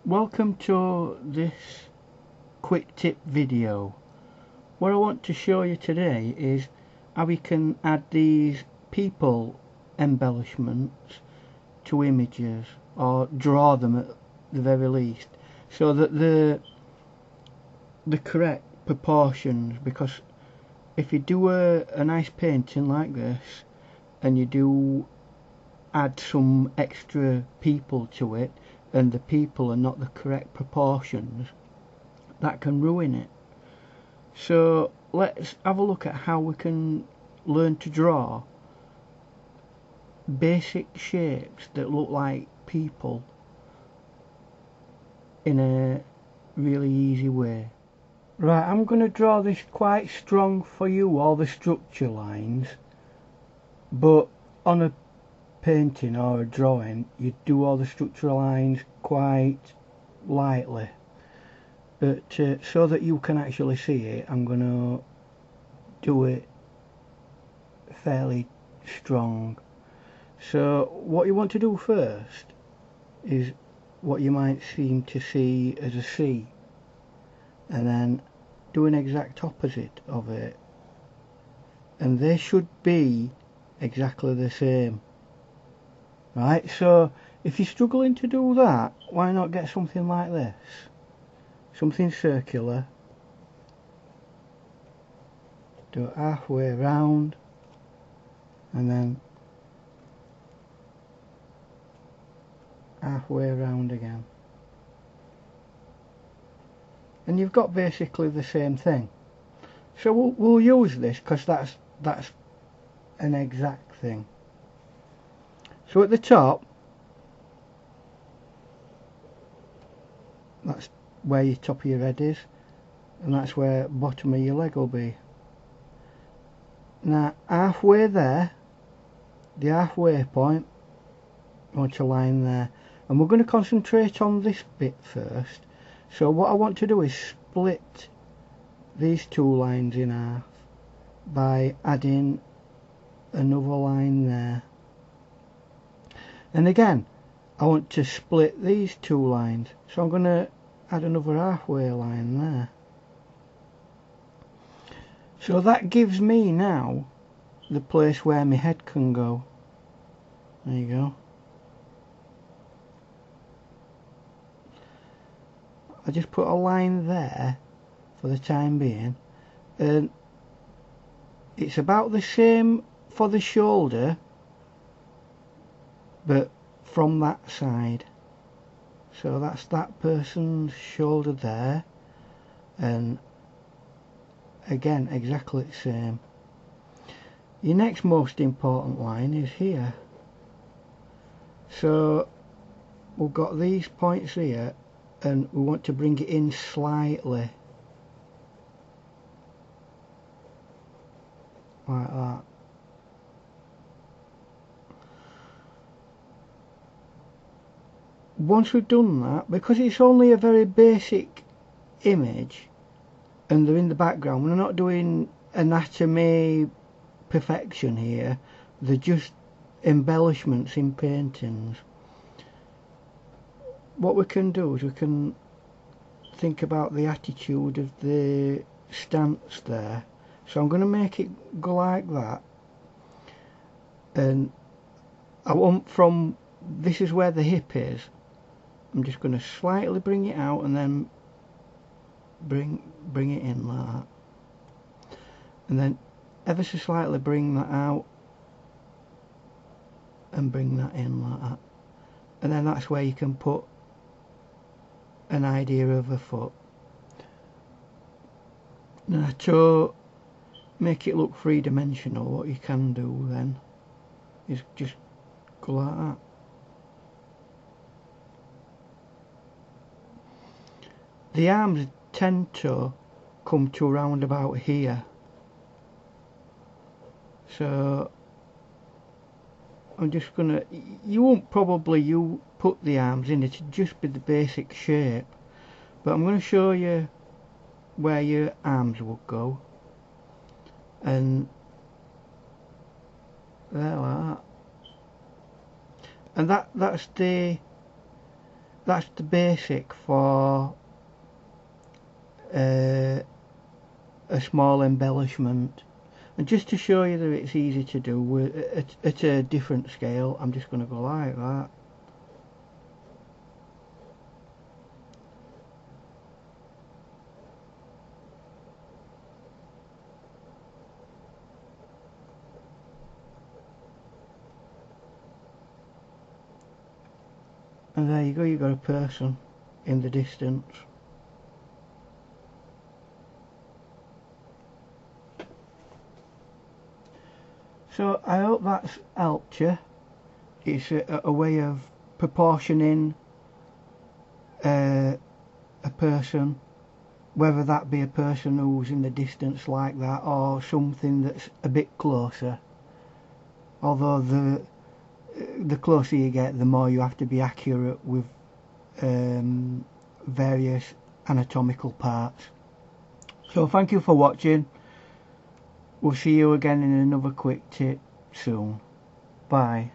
Welcome to this quick tip video. What I want to show you today is how we can add these people embellishments to images, or draw them at the very least, so that the correct proportions. Because if you do a nice painting like this and you do add some extra people to it, and the people are not the correct proportions, that can ruin it. So let's have a look at how we can learn to draw basic shapes that look like people in a really easy way. Right, I'm going to draw this quite strong for you, all the structure lines, but on a painting or a drawing you do all the structural lines quite lightly, but so that you can actually see it, I'm going to do it fairly strong. So what you want to do first is what you might seem to see as a C, and then do an exact opposite of it, and they should be exactly the same. Right, so if you're struggling to do that, why not get something like this? Something circular. Do it halfway round, and then halfway around again. And you've got basically the same thing. So we'll use this because that's an exact thing. So at the top, that's where your top of your head is, and that's where bottom of your leg will be. Now halfway there, the halfway point, I want your line there, and we're going to concentrate on this bit first. So what I want to do is split these two lines in half by adding another line there. And again, I want to split these two lines, so I'm going to add another halfway line there. So that gives me now the place where my head can go. There you go. I just put a line there for the time being, and it's about the same for the shoulder, but from that side. So that's that person's shoulder there, and again exactly the same. Your next most important line is here. So we've got these points here, and we want to bring it in slightly like that. Once we've done that, because it's only a very basic image and they're in the background, we're not doing anatomy perfection here, they're just embellishments in paintings. What we can do is we can think about the attitude of the stance there. So I'm going to make it go like that, and I want from, this is where the hip is, I'm just going to slightly bring it out and then bring it in like that, and then ever so slightly bring that out and bring that in like that, and then that's where you can put an idea of a foot. Now to make it look three-dimensional, what you can do then is just go like that. The arms tend to come to around about here, so I'm just gonna, you won't probably put the arms in, it'll just be the basic shape, but I'm going to show you where your arms will go, and there like that. And that's the that's the basic for a small embellishment. And just to show you that it's easy to do at a different scale, I'm just going to go like that. And there you go, you've got a person in the distance. So I hope that's helped you. It's a way of proportioning a person, whether that be a person who's in the distance like that or something that's a bit closer. Although the closer you get, the more you have to be accurate with various anatomical parts. So thank you for watching. We'll see you again in another quick tip soon. Bye.